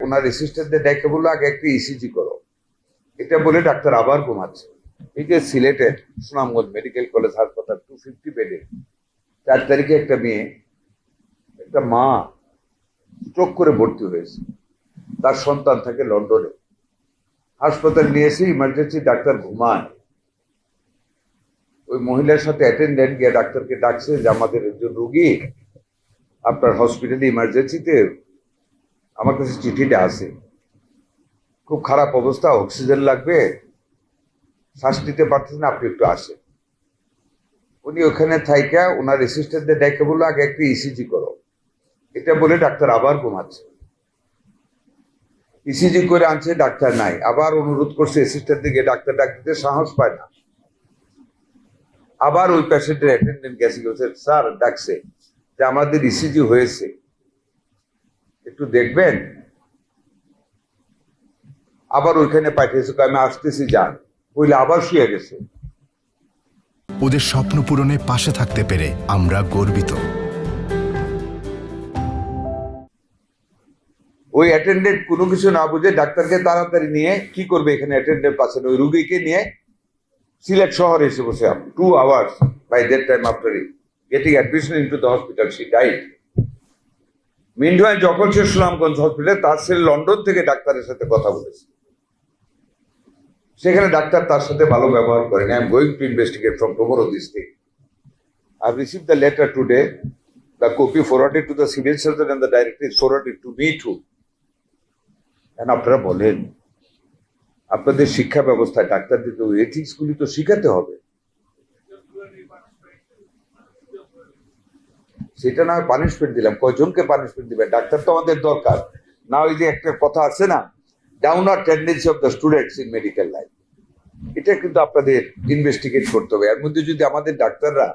ওনার অ্যাসিস্ট্যান্টদের ডেকে বললো আগে একটা ইসিজি করো। এটা বলে ডাক্তার আবার ঘুমাচ্ছে। এই যে সিলেটের সুনামগঞ্জ মেডিকেল কলেজ হাসপাতাল 250 বেডে 4 তারিখে একটা মেয়ে, একটা মা স্ট্রোক করে ভর্তি হয়েছে, তার সন্তান থাকে লন্ডনে। হাসপাতালে নিয়ে এসে ইমার্জেন্সি ডাক্তার ঘুমায়। ওই মহিলার সাথে অ্যাটেন্ডেন্ট গিয়ে ডাক্তারকে ডাকছে যে আমাদের একজন রুগী আপনার হসপিটালে ইমার্জেন্সিতে, আমার কাছে চিঠিটা আছে, খুব খারাপ অবস্থা, অক্সিজেন লাগবে, শ্বাস নিতে পারতেছেন, আপনি একটু আসেন। উনি ওখানে থাইকা ওনার অ্যাসিস্ট্যান্টদের ডেকে বললো আগে একটা ইসিজি করো। এটা বলে ডাক্তার আবার ঘুমাচ্ছে। ইসিজি করে আনছে, ডাক্তার নাই। আবার অনুরোধ করছে অ্যাসিস্ট্যান্ট দিকে, ডাক্তার ডাক দিতে সাহস পায় না। আবার ওই পেশেন্টের অ্যাটেন্ডেন্ট গেছে, স্যার ডাকছে যে আমাদের ইসিজি হয়েছে, একটু দেখবেন। আবার ওইখানে পাঠিয়েছে, আমি আসতেছি, যান বলে আবার শুয়ে গেছে। ওদের স্বপ্ন পূরণে পাশে থাকতে পেরে আমরা গর্বিত। ওই অ্যাটেন্ডেন্ট কোনো কিছু না বুঝে ডাক্তারকে তাড়াতাড়ি নিয়ে কি করবে, এখানে অ্যাটেন্ডেন্ট পাচ্ছেন, ওই রুগীকে নিয়ে সিলেট শহরে এসে বসে 2 hours by that time after getting admission into the hospital she died. Meanwhile যখন সে সুনামগঞ্জ হসপিটালে, তার ছেলে লন্ডন থেকে ডাক্তারের সাথে কথা বলেছে, সেখানে ডাক্তার তার সাথে ভালো ব্যবহার করেন। I am going to investigate from tomorrow this thing. I have received the letter today, the copy forwarded to the civil surgeon and the director is forwarded to me too. And আপনারা বলেন, আপনাদের শিক্ষা ব্যবস্থায় ডাক্তারদের তো ethics গুলি তো শিখাতে হবে। সেটা না পানিশমেন্ট দিলাম, কয়জনকে পানিশমেন্ট দিবেন? ডাক্তার তো আমাদের দরকার না। ওই যে একটা কথা আছে না, downer tendency of the students in medical life, এটা কিন্তু আপনাদের ইনভেস্টিগেট করতে হবে। এর মধ্যে যদি আমাদের ডাক্তাররা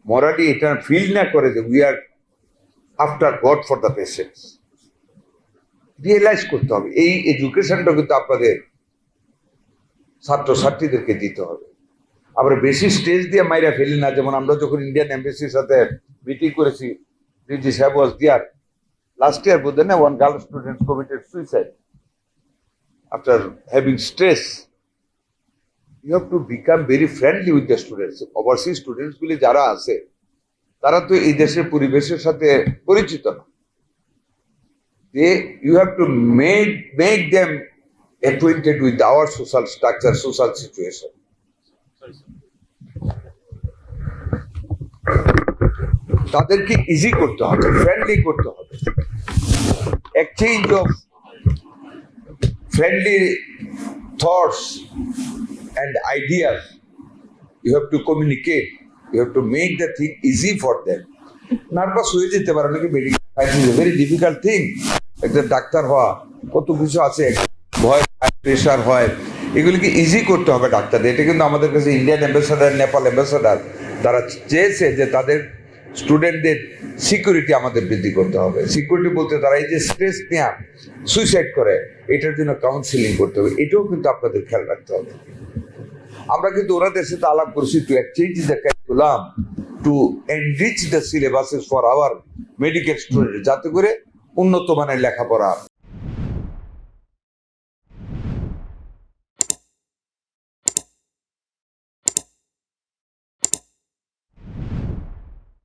মরালি এটা ফিল না করে যে we are after God for the patients, realise করতে হবে। এই এডুকেশনটা কিন্তু আপনাদের ছাত্রছাত্রীদেরকে দিতে হবে। আবার বেশি স্টেজ দিয়ে মাইরা ফেলি না। যেমন আমরা যখন ইন্ডিয়ান এম্বাসির সাথে মিটিং করেছি, রিজি সাহেব ওয়াজ দেয়ার লাস্ট ইয়ার, বুঝলেন না, one girl student committed suicide after having stress. You have to become very friendly with the students. Overseas students গুলি যারা আছে, তারা তো এই দেশের পরিবেশের সাথে পরিচিত না। You have to make them acquainted with our social structure, social situation. তাদেরকে ইজি করতে হবে, ফ্রেন্ডলি করতে হবে। Exchange of friendly thoughts and ideas, you have to communicate, you have to make the thing easy for them. Nervous হয়ে যেতে পারে নাকি, medical science is a very difficult thing. একটা ডাক্তার হওয়া কত কিছু আছে, ভয়, প্রেশার হয়, এগুলিকে ইজি করতে হবে ডাক্তারদের। এটা কিন্তু আমাদের কাছে ইন্ডিয়ান অ্যাম্বাসাডার, নেপাল অ্যাম্বাসাডার, তারা চেয়েছে যে তাদের স্টুডেন্টদের সিকিউরিটি আমাদের বৃদ্ধি করতে হবে। সিকিউরিটি বলতে তারা এই যে স্ট্রেস নেওয়া, সুইসাইড করে, এটার জন্য কাউন্সিলিং করতে হবে। এটাও কিন্তু আপনাদের খেয়াল রাখতে হবে। আমরা কিন্তু ওনাদের সাথে আলাপ করছি to exchange the curriculum, to enrich the syllabuses for our medical student, যাতে করে উন্নত মানের লেখাপড়া